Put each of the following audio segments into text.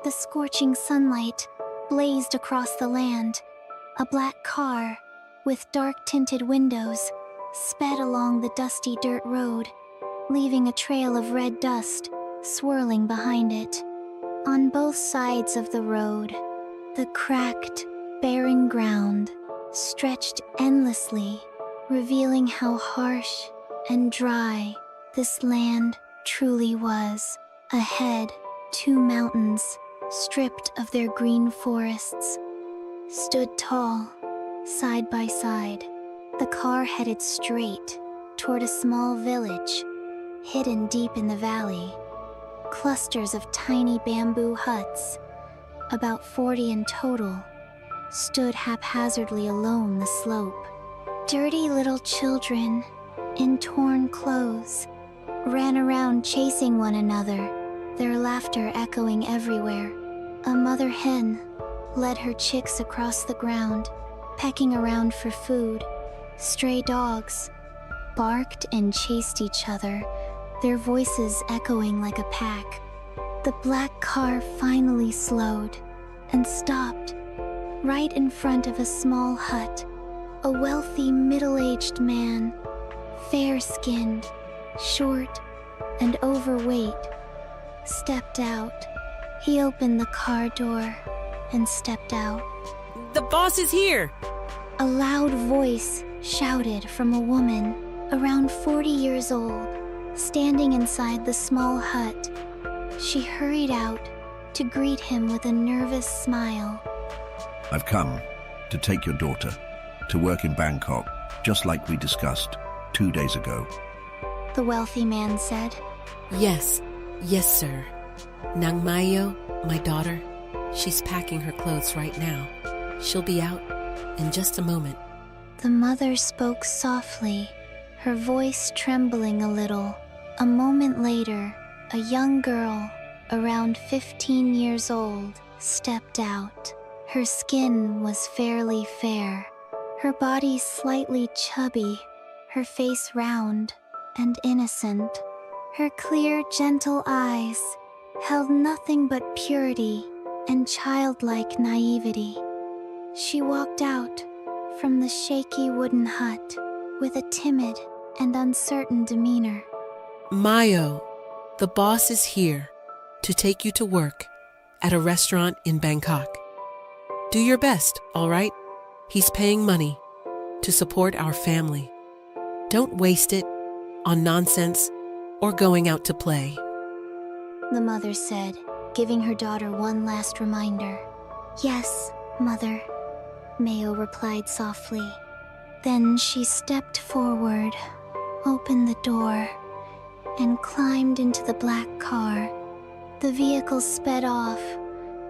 the scorching sunlight blazed across the land. A black car, with dark-tinted windows, sped along the dusty dirt road, leaving a trail of red dust swirling behind it. On both sides of the road, the cracked, barren ground stretched endlessly, revealing how harsh and dry this land truly was. Ahead, two mountains, stripped of their green forests, stood tall, side by side. The car headed straight toward a small village, hidden deep in the valley. Clusters of tiny bamboo huts, about 40 in total, stood haphazardly along the slope. Dirty little children, in torn clothes, ran around chasing one another, their laughter echoing everywhere. A mother hen led her chicks across the ground, pecking around for food. Stray dogs barked and chased each other, their voices echoing like a pack. The black car finally slowed and stopped right in front of a small hut. A wealthy, middle-aged man, fair-skinned, short, and overweight, stepped out. He opened the car door and stepped out. The boss is here! A loud voice shouted from a woman around 40 years old, standing inside the small hut. She hurried out to greet him with a nervous smile. I've come to take your daughter to work in Bangkok, just like we discussed 2 days ago. The wealthy man said. Yes, sir. Nang Mayo, my daughter, she's packing her clothes right now. She'll be out in just a moment. The mother spoke softly, her voice trembling a little. A moment later, a young girl, around 15 years old, stepped out. Her skin was fairly fair, her body slightly chubby, her face round and innocent. Her clear, gentle eyes held nothing but purity and childlike naivety. She walked out from the shaky wooden hut with a timid and uncertain demeanor. Mayo, the boss is here to take you to work at a restaurant in Bangkok. Do your best, all right? He's paying money to support our family. Don't waste it on nonsense or going out to play. The mother said, giving her daughter one last reminder. Yes, mother, Mayo replied softly. Then she stepped forward, opened the door, and climbed into the black car. The vehicle sped off,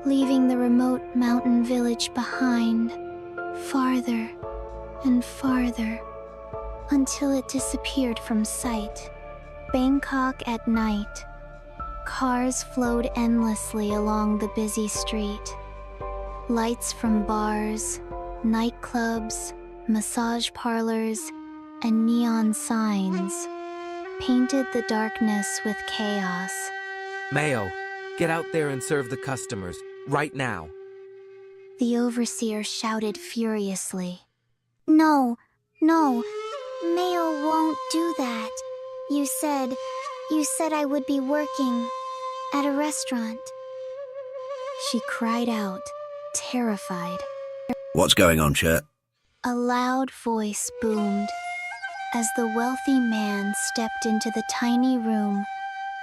leaving the remote mountain village behind, farther and farther, until it disappeared from sight. Bangkok at night. Cars flowed endlessly along the busy street. Lights from bars, nightclubs, massage parlors, and neon signs painted the darkness with chaos. Mayo, get out there and serve the customers, right now. The overseer shouted furiously. No, Mayo won't do that. You said I would be working at a restaurant. She cried out, terrified. What's going on, Chet? A loud voice boomed as the wealthy man stepped into the tiny room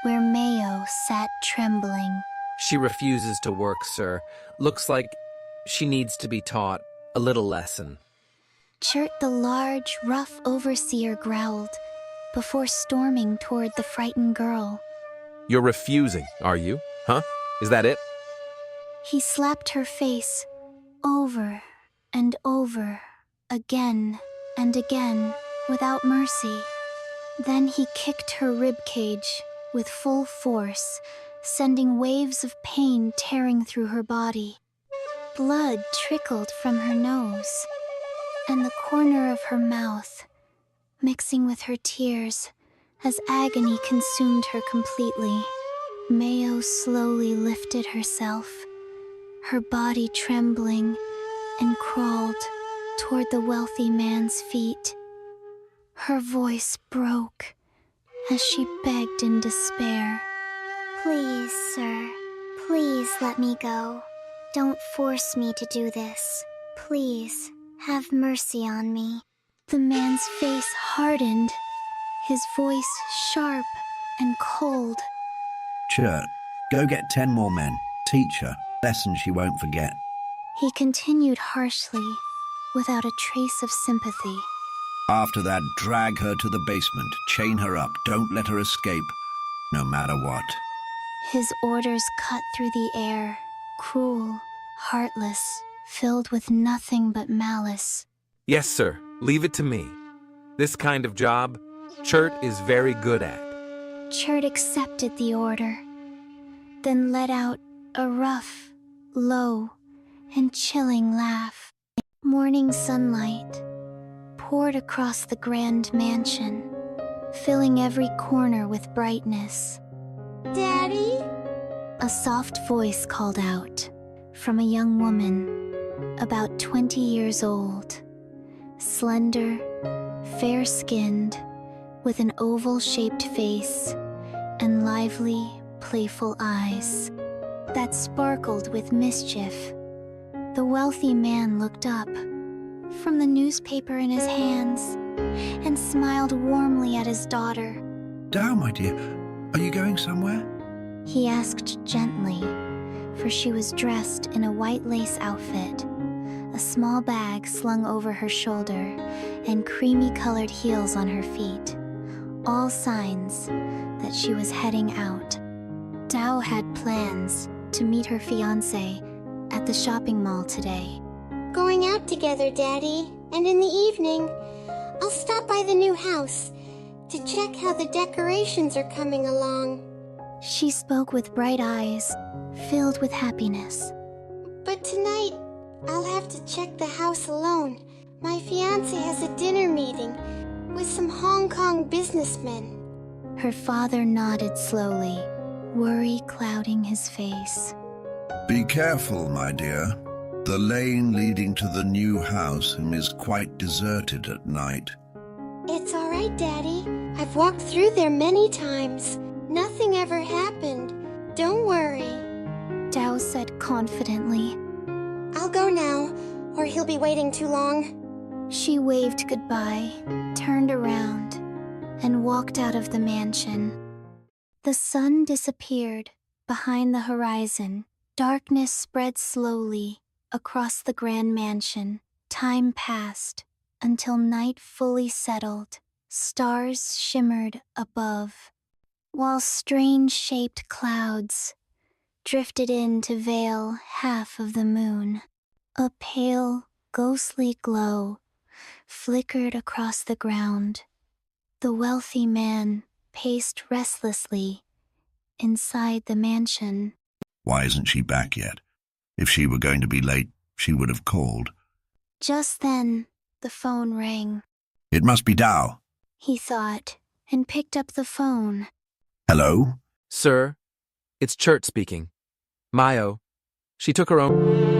where Mayo sat trembling. She refuses to work, sir. Looks like she needs to be taught a little lesson. Chert, the large, rough overseer, growled before storming toward the frightened girl. You're refusing, are you? Huh? Is that it? He slapped her face over and over, again and again, without mercy. Then he kicked her ribcage with full force, sending waves of pain tearing through her body. Blood trickled from her nose, and the corner of her mouth, mixing with her tears as agony consumed her completely. Mayo slowly lifted herself, her body trembling, and crawled toward the wealthy man's feet. Her voice broke as she begged in despair. Please, sir, please let me go. Don't force me to do this. Please, have mercy on me. The man's face hardened, his voice sharp and cold. Chert, go get 10 more men. Teach her. Lesson she won't forget. He continued harshly, without a trace of sympathy. After that, drag her to the basement. Chain her up. Don't let her escape, no matter what. His orders cut through the air, cruel, heartless, filled with nothing but malice. Yes, sir. Leave it to me. This kind of job, Chert is very good at. Chert accepted the order, then let out a rough, low, and chilling laugh. Morning sunlight poured across the grand mansion, filling every corner with brightness. Daddy? A soft voice called out from a young woman, about 20 years old, slender, fair-skinned, with an oval-shaped face and lively, playful eyes that sparkled with mischief. The wealthy man looked up from the newspaper in his hands and smiled warmly at his daughter. Down, my dear. Are you going somewhere? He asked gently, for she was dressed in a white lace outfit, a small bag slung over her shoulder, and creamy-colored heels on her feet, all signs that she was heading out. Dao had plans to meet her fiancé at the shopping mall today. Going out together, Daddy. And in the evening, I'll stop by the new house to check how the decorations are coming along. She spoke with bright eyes, filled with happiness. But tonight, I'll have to check the house alone. My fiancé has a dinner meeting with some Hong Kong businessmen. Her father nodded slowly, worry clouding his face. Be careful, my dear. The lane leading to the new house is quite deserted at night. It's all right, Daddy. I've walked through there many times. Nothing ever happened. Don't worry. Dao said confidently. I'll go now, or he'll be waiting too long. She waved goodbye, turned around, and walked out of the mansion. The sun disappeared behind the horizon. Darkness spread slowly across the grand mansion. Time passed until night fully settled. Stars shimmered above, while strange-shaped clouds drifted in to veil half of the moon. A pale, ghostly glow flickered across the ground. The wealthy man paced restlessly inside the mansion. Why isn't she back yet? If she were going to be late, she would have called. Just then, the phone rang. It must be Dao. He thought, and picked up the phone. Hello? Sir, it's Chert speaking. Mayo, she took her own...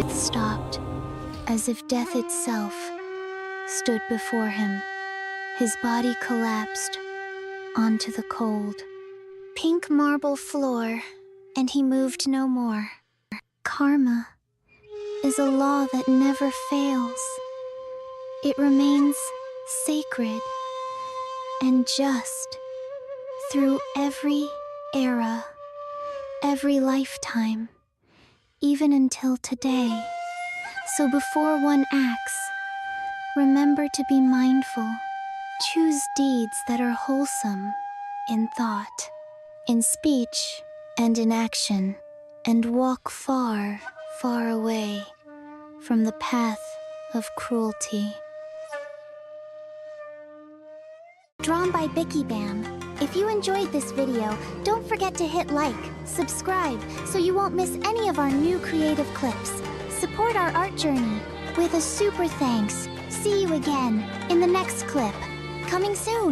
Stopped, as if death itself stood before him. His body collapsed onto the cold, pink marble floor, and he moved no more. Karma is a law that never fails. It remains sacred and just through every era, every lifetime, even until today. So before one acts, remember to be mindful. Choose deeds that are wholesome in thought, in speech, and in action, and walk far, far away from the path of cruelty. Drawn by BikiBaam. If you enjoyed this video, don't forget to hit like, subscribe, so you won't miss any of our new creative clips. Support our art journey with a super thanks. See you again in the next clip. Coming soon!